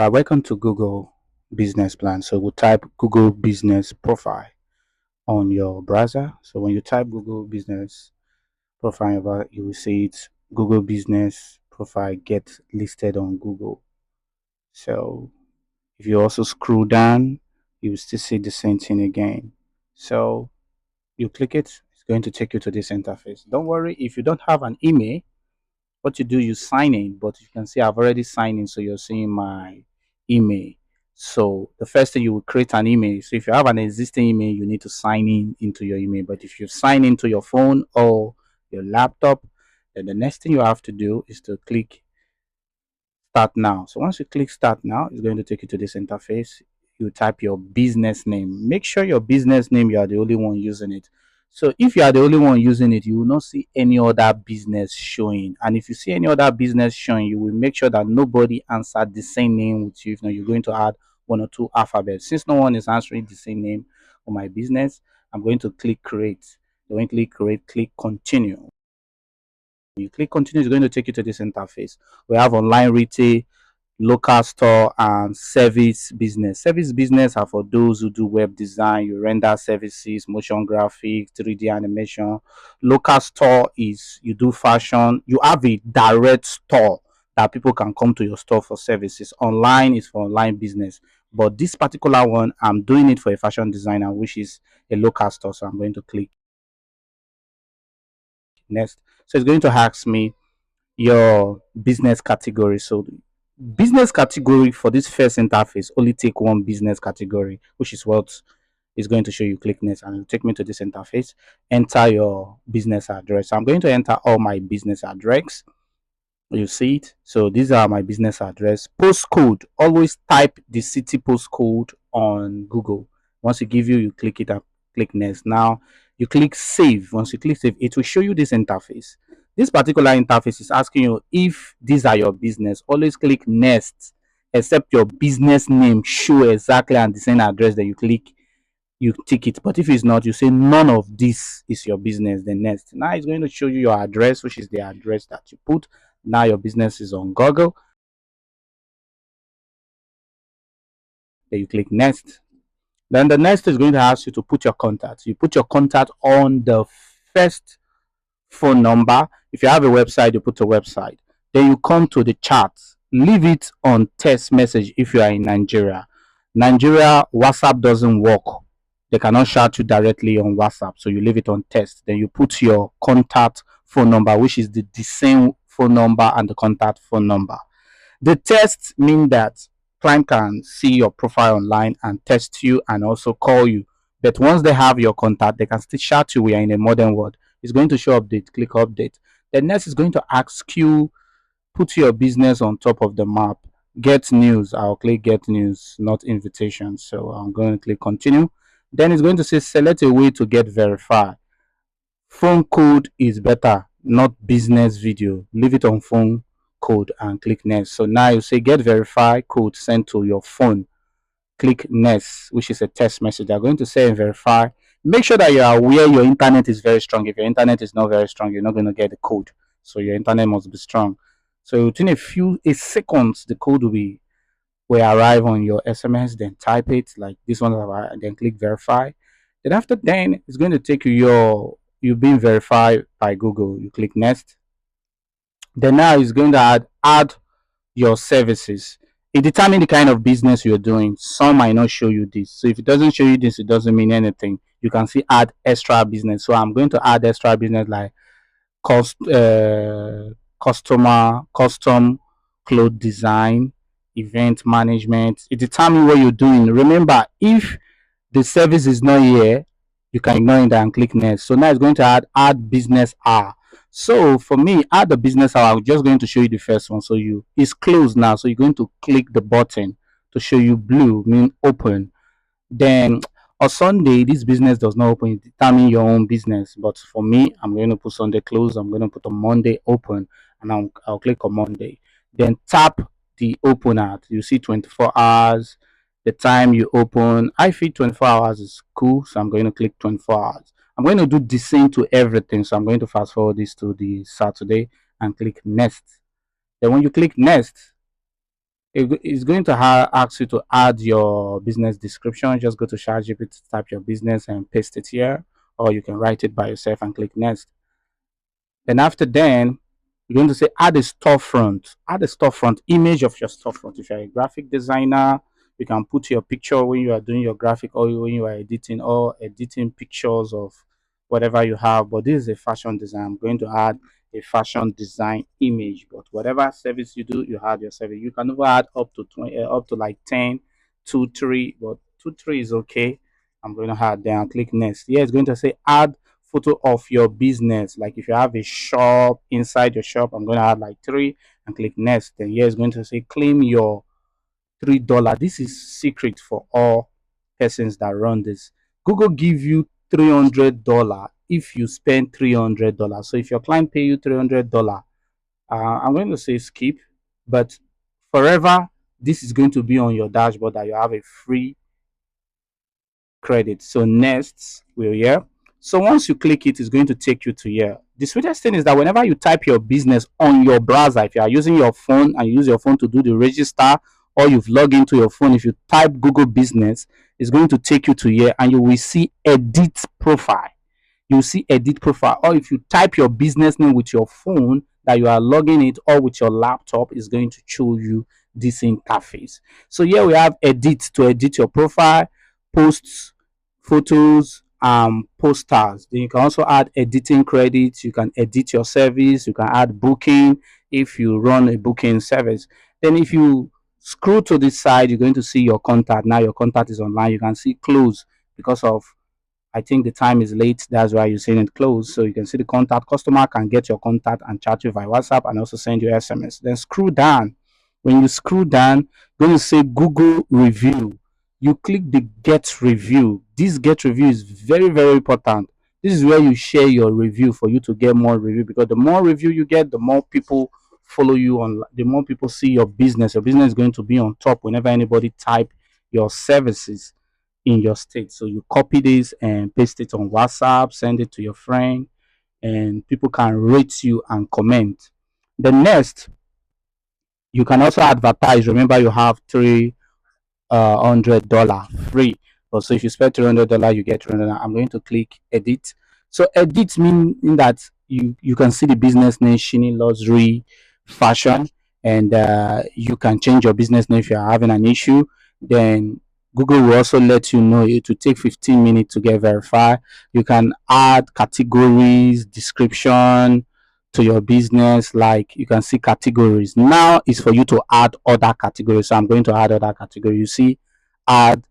Welcome to Google Business Plan. So we'll type Google Business Profile on your browser. So when you type Google Business Profile, you will see it Google Business Profile get listed on Google. So if you also scroll down, you will still see the same thing again. So you click it, it's going to take you to this interface. Don't worry if you don't have an email. What you do, you sign in, but you can see I've already signed in, so you're seeing my email. So the first thing, you will create an email. So if you have an existing email, you need to sign in into your email. But if you sign into your phone or your laptop, then the next thing you have to do is to click start now. So once you click start now, it's going to take you to this interface. You type your business name. Make sure your business name, you are the only one using it. So if you are the only one using it, you will not see any other business showing. And if you see any other business showing, you will make sure that nobody answered the same name with you. If not, you're going to add one or two alphabets. Since no one is answering the same name for my business, I'm going to click create. When you click create, click continue. You click continue, it's going to take you to this interface. We have online retail, local store, and service business. Service business are for those who do web design, you render services, motion graphics, 3D animation. Local store is you do fashion. You have a direct store that people can come to your store for services. Online is for online business. But this particular one, I'm doing it for a fashion designer, which is a local store. So I'm going to click next. So it's going to ask me your business category. So business category for this first interface, only take one business category, which is what is going to show you. Click next and it'll take me to this interface. Enter your business address. So I'm going to enter all my business address. You see it. So these are my business address. Postcode, always type the city postcode on Google. Once it give you, you click it and click next. Now you click save. Once you click save, it will show you this interface. This particular interface is asking you if these are your business. Always click next, except your business name show exactly on the same address that you click, you tick it. But if it's not, you say none of this is your business. Then next, now it's going to show you your address, which is the address that you put. Now your business is on Google. Then you click next. Then the next is going to ask you to put your contact. You put your contact on the first phone number. If you have a website, you put a website. Then you come to the chat. Leave it on text message if you are in Nigeria. Nigeria, WhatsApp doesn't work. They cannot chat you directly on WhatsApp. So you leave it on text. Then you put your contact phone number, which is the same phone number and the contact phone number. The tests mean that client can see your profile online and test you and also call you. But once they have your contact, they can still chat you. We are in a modern world. It's going to show update. Click update. The next is going to ask you, put your business on top of the map. Get news. I'll click get news, not invitation. So I'm going to click continue. Then it's going to say select a way to get verified. Phone code is better, not business video. Leave it on phone code and click next. So now you say get verified code sent to your phone. Click next, which is a text message. They're going to say verify. Make sure that you are aware your internet is very strong. If your internet is not very strong, you're not going to get the code. So your internet must be strong. So within a seconds, the code will arrive on your SMS. Then type it like this one, and then click verify. Then after then, it's going to take you you've been verified by Google. You click next. Then now it's going to add your services. It determines the kind of business you're doing. Some might not show you this. So if it doesn't show you this, it doesn't mean anything. You can see add extra business. So I'm going to add extra business like custom clothes design, event management. It determines what you're doing. Remember, if the service is not here, you can ignore it and click next. So now it's going to add business hour. So for me, add the business hour. I'm just going to show you the first one. So it's closed now. So you're going to click the button to show you blue, mean open. Then on Sunday, this business does not open. It determine your own business. But for me, I'm going to put Sunday closed. I'm going to put on Monday open, and I'll click on Monday. Then tap the open at. You see 24 hours. The time you open. I feel 24 hours is cool, so I'm going to click 24 hours. I'm going to do the same to everything. So I'm going to fast forward this to the Saturday and click next. Then when you click next, It's going to ask you to add your business description. Just go to ChatGPT, type your business and paste it here, or you can write it by yourself and click next. Then after then, you're going to say add a storefront. Add a storefront image of your storefront. If you're a graphic designer, you can put your picture when you are doing your graphic or when you are editing or editing pictures of whatever you have. But this is a fashion design. I'm going to add a fashion design image. But whatever service you do, you add your service. You can even add up to 20, up to like 10, 2, 3, but 2, 3 is okay. I'm going to add then click next. Here it's going to say add photo of your business. Like if you have a shop, inside your shop, I'm going to add like 3 and click next. Then here it's going to say claim your $3. This is secret for all persons that run this. Google give you $300 if you spend $300. So if your client pay you $300, I'm going to say skip, but forever this is going to be on your dashboard that you have a free credit. So next we're here. So once you click it, it's going to take you to here. The sweetest thing is that whenever you type your business on your browser, if you are using your phone and you use your phone to do the register, or you've logged into your phone, if you type Google Business, it's going to take you to here and you will see edit profile. You see edit profile, or if you type your business name with your phone that you are logging it, or with your laptop, is going to show you this interface. So here we have edit to edit your profile, posts, photos, posters. Then you can also add editing credits. You can edit your service. You can add booking if you run a booking service. Then if you scroll to this side, you're going to see your contact. Now your contact is online. You can see close because of, I think the time is late. That's why you're seeing it close. So you can see the contact. Customer can get your contact and chat you via WhatsApp and also send you SMS. Then scroll down. When you scroll down, you're going to say Google review. You click the get review. This get review is very, very important. This is where you share your review for you to get more review, because the more review you get, the more people follow you on, the more people see your business. Your business is going to be on top whenever anybody type your services in your state. So you copy this and paste it on WhatsApp, send it to your friend, and people can rate you and comment. The next, you can also advertise. Remember, you have $300 free. So if you spend $300, you get $300. I'm going to click edit. So edit mean that you can see the business name Shini Luxury Fashion, and you can change your business name if you're having an issue. Then Google will also let you know it will take 15 minutes to get verified. You can add categories, description to your business. Like you can see categories. Now is for you to add other categories. So I'm going to add other category. You see, add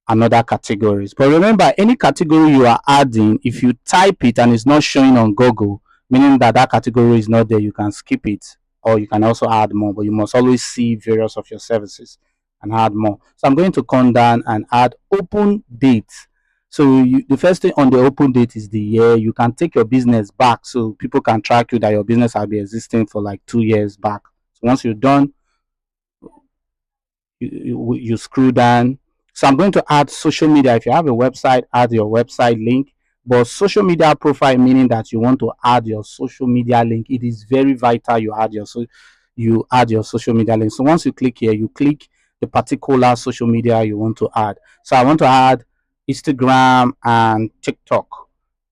another categories. But remember, any category you are adding, if you type it and it's not showing on Google, meaning that that category is not there, you can skip it, or you can also add more. But you must always see various of your services and add more. So I'm going to come down and add open date. So the first thing on the open date is the year. You can take your business back so people can track you that your business has been existing for like 2 years back. So once you're done, you scroll down. So I'm going to add social media. If you have a website, add your website link. But social media profile, meaning that you want to add your social media link. It is very vital you add your social media link. So once you click here, you click the particular social media you want to add. So I want to add Instagram and TikTok.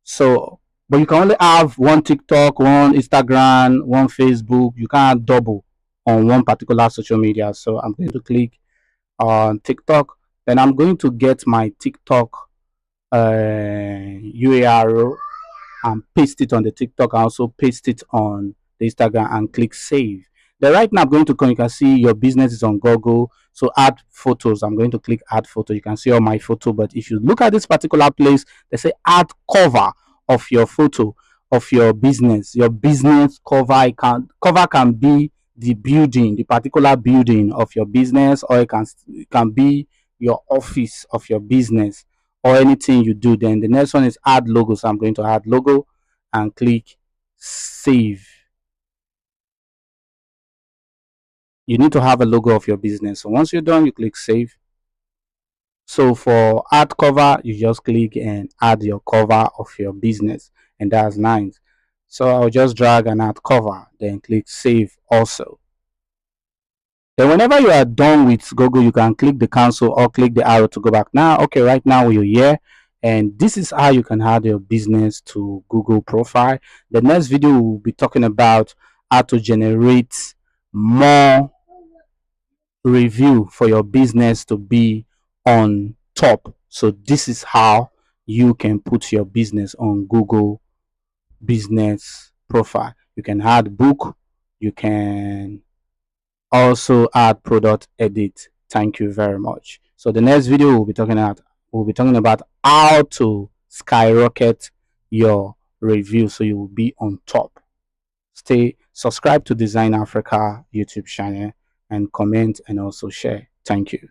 So, but you can only have one TikTok, one Instagram, one Facebook. You can't double on one particular social media. So I'm going to click on TikTok. Then I'm going to get my TikTok URL and paste it on the TikTok. I also paste it on the Instagram and click save. Then right now I'm going to come. You can see your business is on Google. So add photos. I'm going to click add photo. You can see all my photo. But if you look at this particular place, they say add cover of your photo of your business. Your business cover can be the building, the particular building of your business, or it can be your office of your business, or anything you do. Then the next one is add logo. So I'm going to add logo and click save. You need to have a logo of your business. So once you're done, you click save. So for add cover, you just click and add your cover of your business, and that's nice. So I'll just drag and add cover, then click save also. Then whenever you are done with Google, you can click the cancel or click the arrow to go back. Now, okay, right now you're here, and this is how you can add your business to Google profile. The next video will be talking about how to generate more review for your business to be on top. So this is how you can put your business on Google business profile. You can add book, you can also add product edit. Thank you very much. So the next video we'll be talking about how to skyrocket your review so you will be on top. Stay subscribe to Design Africa YouTube channel and comment and also share. Thank you.